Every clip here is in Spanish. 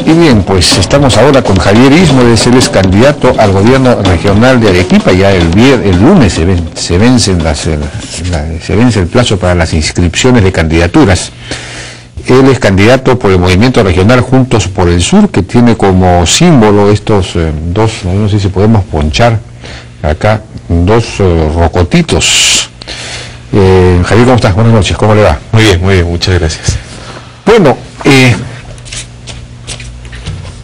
Y bien, pues estamos ahora con Javier Ismodes, él es candidato al gobierno regional de Arequipa. Ya el lunes se vence el plazo para las inscripciones de candidaturas. Él es candidato por el movimiento regional Juntos por el Sur, que tiene como símbolo estos dos, no sé si podemos ponchar acá, dos rocotitos. Javier, ¿cómo estás? Buenas noches, ¿cómo le va? Muy bien, muchas gracias. Bueno,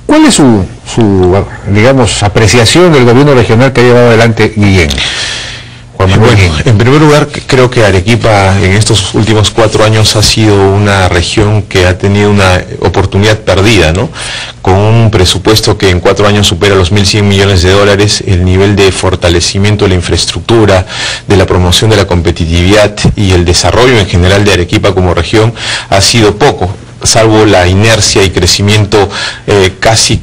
¿cuál es su digamos, apreciación del gobierno regional que ha llevado adelante Guillén? Bueno, en primer lugar, creo que Arequipa en estos últimos 4 años ha sido una región que ha tenido una oportunidad perdida, ¿no? Con un presupuesto que en 4 años supera los 1.100 millones de dólares, el nivel de fortalecimiento de la infraestructura, de la promoción de la competitividad y el desarrollo en general de Arequipa como región ha sido poco, salvo la inercia y crecimiento casi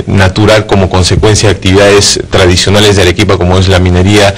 natural como consecuencia de actividades tradicionales de Arequipa, como es la minería,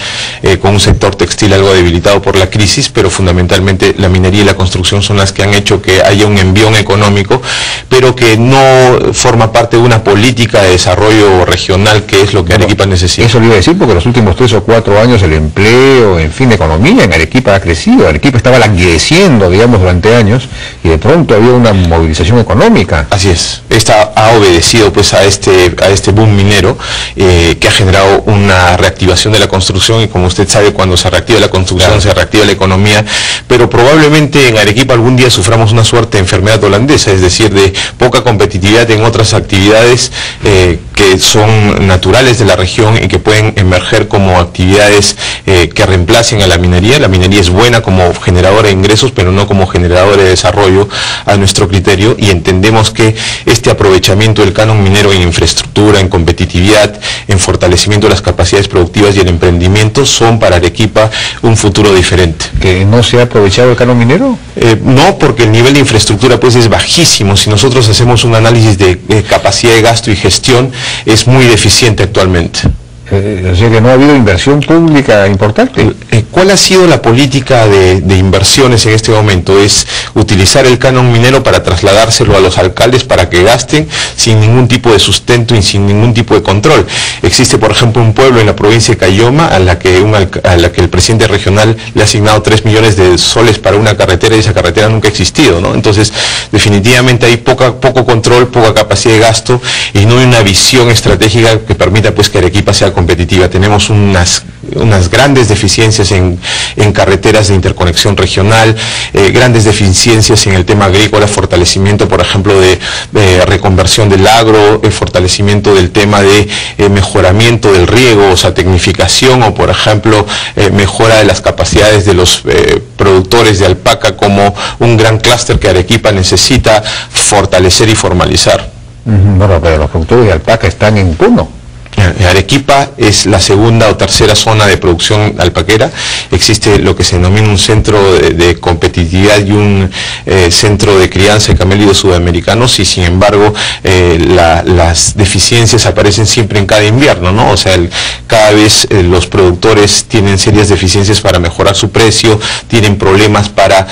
con un sector textil algo debilitado por la crisis, pero fundamentalmente la minería y la construcción son las que han hecho que haya un envión económico, pero que no forma parte de una política de desarrollo regional, que es lo que Arequipa necesita. Eso le iba a decir, porque los últimos 3 o 4 años el empleo, en fin, la economía en Arequipa ha crecido. Arequipa estaba languideciendo, digamos, durante años, y de pronto había una movilización económica. Así es, esta ha obedecido pues a este boom minero que ha generado una reactivación de la construcción, y como usted sabe, cuando se reactiva la construcción, claro, se reactiva la economía, pero probablemente en Arequipa algún día suframos una suerte de enfermedad holandesa, es decir, de poca competitividad en otras actividades que son naturales de la región y que pueden emerger como actividades que reemplacen a la minería. La minería es buena como generadora de ingresos, pero no como generadora de desarrollo a nuestro criterio, y entendemos que este aprovechamiento del canon minero en infraestructura, en competitividad, en fortalecimiento de las capacidades productivas y el emprendimiento son para Arequipa un futuro diferente. ¿Que no se ha aprovechado el canon minero? No, porque el nivel de infraestructura pues es bajísimo. Si nosotros hacemos un análisis de capacidad de gasto y gestión, es muy deficiente actualmente. O sea que no ha habido inversión pública importante. ¿Cuál ha sido la política de inversiones en este momento? Es utilizar el canon minero para trasladárselo a los alcaldes para que gasten sin ningún tipo de sustento y sin ningún tipo de control. Existe, por ejemplo, un pueblo en la provincia de Cayoma a la que el presidente regional le ha asignado 3 millones de soles para una carretera, y esa carretera nunca ha existido, ¿no? Entonces, definitivamente hay poco control, poca capacidad de gasto, y no hay una visión estratégica que permita pues que Arequipa sea competitiva. Tenemos unas grandes deficiencias en carreteras de interconexión regional, grandes deficiencias en el tema agrícola, fortalecimiento, por ejemplo, de reconversión del agro, fortalecimiento del tema de mejoramiento del riego, o sea, tecnificación, o por ejemplo, mejora de las capacidades de los productores de alpaca como un gran clúster que Arequipa necesita fortalecer y formalizar. Bueno, pero los productores de alpaca están en Puno. Arequipa es la segunda o tercera zona de producción alpaquera. Existe lo que se denomina un centro de competitividad y un centro de crianza de camélidos sudamericanos, y sin embargo las deficiencias aparecen siempre en cada invierno, ¿no? O sea, cada vez los productores tienen serias deficiencias para mejorar su precio, tienen problemas para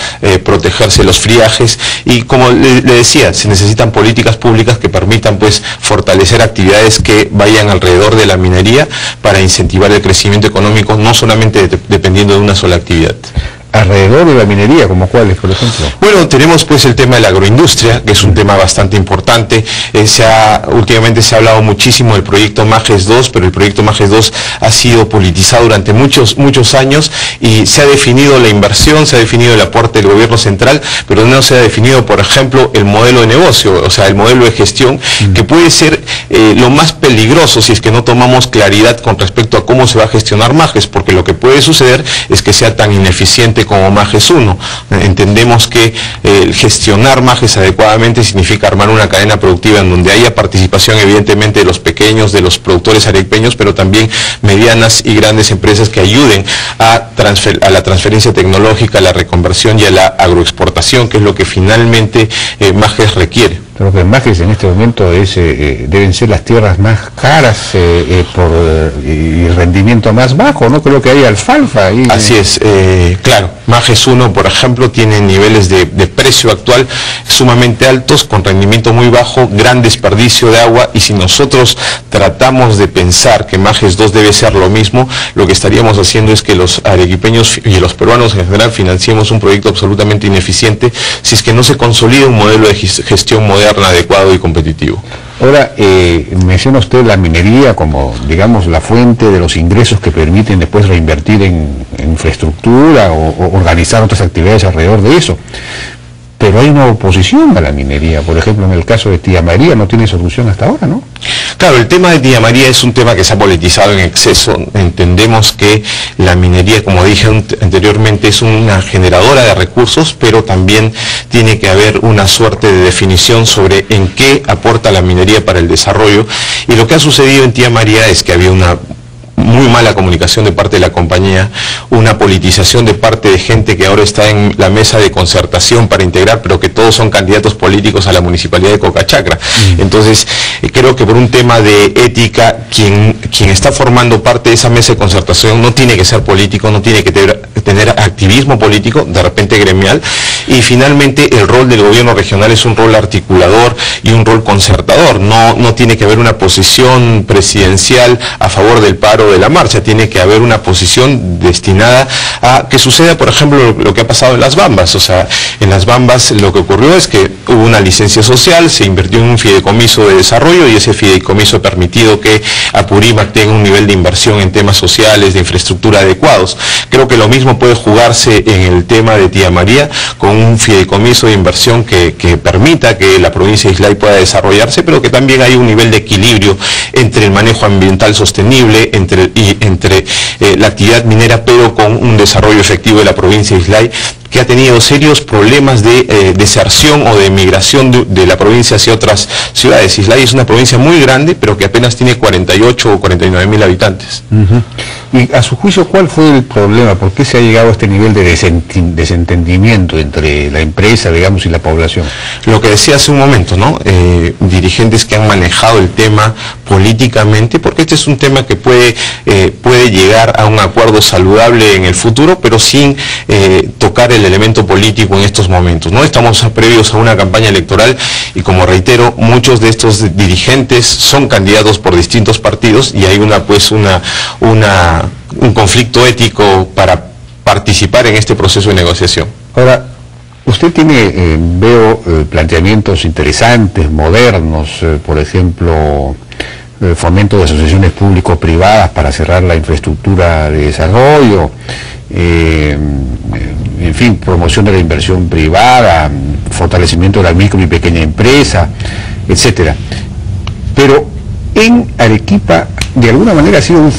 protegerse de los friajes, y como le decía, se necesitan políticas públicas que permitan pues fortalecer actividades que vayan alrededor de la minería para incentivar el crecimiento económico, no solamente dependiendo de una sola actividad. ¿Alrededor de la minería, como cuáles, por ejemplo? Bueno, tenemos pues el tema de la agroindustria, que es un tema bastante importante. Últimamente se ha hablado muchísimo del proyecto Majes 2, pero el proyecto Majes 2 ha sido politizado durante muchos años, y se ha definido la inversión, se ha definido el aporte del gobierno central, pero no se ha definido, por ejemplo, el modelo de negocio, o sea, el modelo de gestión, que puede ser lo más peligroso si es que no tomamos claridad con respecto a cómo se va a gestionar Majes, porque lo que puede suceder es que sea tan ineficiente como Majes 1. Entendemos que gestionar Majes adecuadamente significa armar una cadena productiva en donde haya participación evidentemente de los pequeños, de los productores arequipeños, pero también medianas y grandes empresas que ayuden a la transferencia tecnológica, a la reconversión y a la agroexportación, que es lo que finalmente Majes requiere. Pero que Majes en este momento deben ser las tierras más caras y rendimiento más bajo, ¿no? Creo que hay alfalfa ahí. Así es, claro, Majes 1, por ejemplo, tiene niveles de precio actual sumamente altos, con rendimiento muy bajo, gran desperdicio de agua, y si nosotros tratamos de pensar que Majes 2 debe ser lo mismo, lo que estaríamos haciendo es que los arequipeños y los peruanos en general financiemos un proyecto absolutamente ineficiente si es que no se consolida un modelo de gestión moderna, adecuado y competitivo. Ahora, menciona usted la minería como, digamos, la fuente de los ingresos que permiten después reinvertir en infraestructura o organizar otras actividades alrededor de eso. Pero hay una oposición a la minería, por ejemplo, en el caso de Tía María no tiene solución hasta ahora, ¿no? Claro, el tema de Tía María es un tema que se ha politizado en exceso. Entendemos que la minería, como dije anteriormente, es una generadora de recursos, pero también tiene que haber una suerte de definición sobre en qué aporta la minería para el desarrollo. Y lo que ha sucedido en Tía María es que había una muy mala comunicación de parte de la compañía, una politización de parte de gente que ahora está en la mesa de concertación para integrar, pero que todos son candidatos políticos a la municipalidad de Cocachacra. Entonces, creo que por un tema de ética, quien está formando parte de esa mesa de concertación no tiene que ser político, no tiene que tener activismo político, de repente gremial, y finalmente el rol del gobierno regional es un rol articulador y un rol concertador. No tiene que haber una posición presidencial a favor del paro de la marcha, tiene que haber una posición destinada a que suceda, por ejemplo, lo que ha pasado en Las Bambas. O sea, en Las Bambas lo que ocurrió es que hubo una licencia social, se invirtió en un fideicomiso de desarrollo y ese fideicomiso ha permitido que Apurímac tenga un nivel de inversión en temas sociales, de infraestructura adecuados. Creo que lo mismo puede jugarse en el tema de Tía María, con un fideicomiso de inversión que permita que la provincia de Islay pueda desarrollarse, pero que también hay un nivel de equilibrio entre el manejo ambiental sostenible, entre la actividad minera, pero con un desarrollo efectivo de la provincia de Islay, que ha tenido serios problemas de deserción o de migración de la provincia hacia otras ciudades. Islay es una provincia muy grande, pero que apenas tiene 48 o 49 mil habitantes. Y a su juicio, ¿cuál fue el problema? ¿Por qué se ha llegado a este nivel de desentendimiento entre la empresa, digamos, y la población? Lo que decía hace un momento, ¿no? Dirigentes que han manejado el tema políticamente, porque este es un tema que puede llegar a un acuerdo saludable en el futuro, pero sin tocar el elemento político en estos momentos, ¿no? Estamos previos a una campaña electoral y, como reitero, muchos de estos dirigentes son candidatos por distintos partidos y hay un conflicto ético para participar en este proceso de negociación. Ahora, usted tiene, veo, planteamientos interesantes, modernos, por ejemplo, fomento de asociaciones público-privadas para cerrar la infraestructura de desarrollo, en fin, promoción de la inversión privada, fortalecimiento de la micro y pequeña empresa, etcétera. Pero en Arequipa, de alguna manera, ha sido un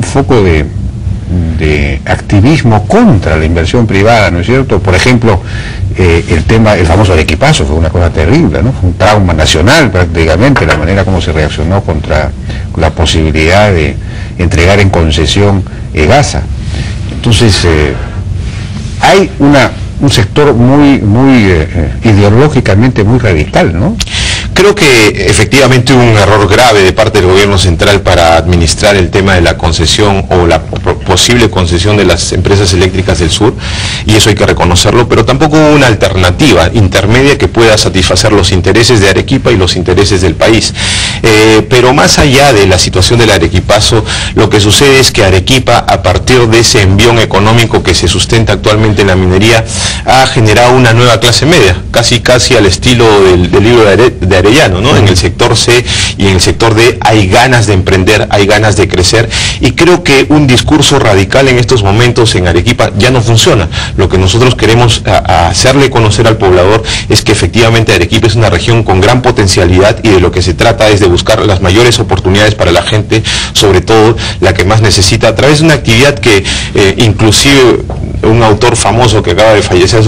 foco de activismo contra la inversión privada, ¿no es cierto? Por ejemplo, el famoso arequipazo fue una cosa terrible, ¿no? Fue un trauma nacional prácticamente, la manera como se reaccionó contra la posibilidad de entregar en concesión EGASA. Entonces, hay un sector muy ideológicamente muy radical, ¿no? Creo que efectivamente hubo un error grave de parte del gobierno central para administrar el tema de la concesión o la posible concesión de las empresas eléctricas del sur, y eso hay que reconocerlo, pero tampoco hubo una alternativa intermedia que pueda satisfacer los intereses de Arequipa y los intereses del país. Pero más allá de la situación del arequipazo, lo que sucede es que Arequipa, a partir de ese envión económico que se sustenta actualmente en la minería, ha generado una nueva clase media, casi al estilo del libro de Arellano, ¿no? En el sector C y en el sector D hay ganas de emprender, hay ganas de crecer, y creo que un discurso radical en estos momentos en Arequipa ya no funciona. Lo que nosotros queremos hacerle conocer al poblador es que efectivamente Arequipa es una región con gran potencialidad y de lo que se trata es de buscar las mayores oportunidades para la gente, sobre todo la que más necesita, a través de una actividad que inclusive un autor famoso que acaba de fallecer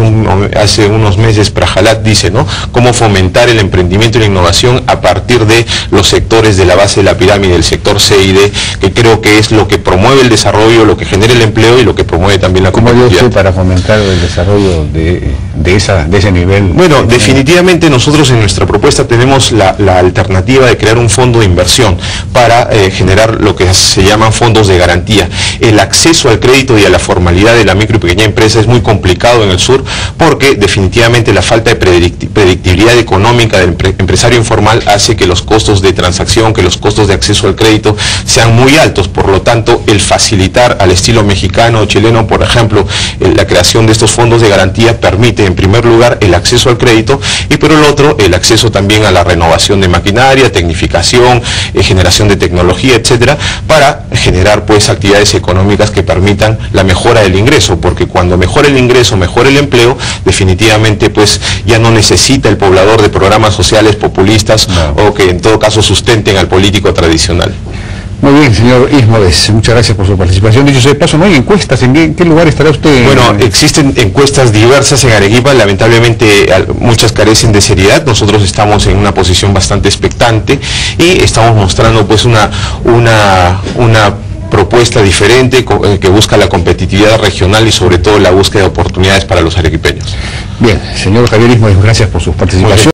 hace unos meses, Prajalat, dice, ¿no? Cómo fomentar el emprendimiento y la innovación a partir de los sectores de la base de la pirámide, el sector C y D, que creo que es lo que promueve el desarrollo, lo que genera el empleo y lo que promueve también la competitividad. ¿Cómo haría usted para fomentar el desarrollo de ese nivel? Bueno, definitivamente nosotros en nuestra propuesta tenemos la alternativa de crear un fondo de inversión para generar lo que se llaman fondos de garantía. El acceso al crédito y a la formalidad de la micro y pequeña empresa es muy complicado en el sur porque definitivamente la falta de predictibilidad económica del empresario informal hace que los costos de transacción, que los costos de acceso al crédito sean muy altos. Por lo tanto, el facilitar al estilo mexicano o chileno, por ejemplo, la creación de estos fondos de garantía permite en primer lugar el acceso al crédito y por el otro el acceso también a la renovación de maquinaria, tecnificación, generación de tecnología, etcétera, para generar pues actividades económicas que permitan la mejora del ingreso, porque cuando mejora el ingreso, mejora el empleo, definitivamente pues ya no necesita el poblador de programas sociales populistas o que en todo caso sustenten al político tradicional. Muy bien, señor Ismodes, muchas gracias por su participación. Dicho sea de paso, ¿no hay encuestas? ¿En qué lugar estará usted? Bueno, existen encuestas diversas en Arequipa, lamentablemente muchas carecen de seriedad. Nosotros estamos en una posición bastante expectante y estamos mostrando pues una propuesta diferente que busca la competitividad regional y sobre todo la búsqueda de oportunidades para los arequipeños. Bien, señor Javier Ismodes, gracias por su participación.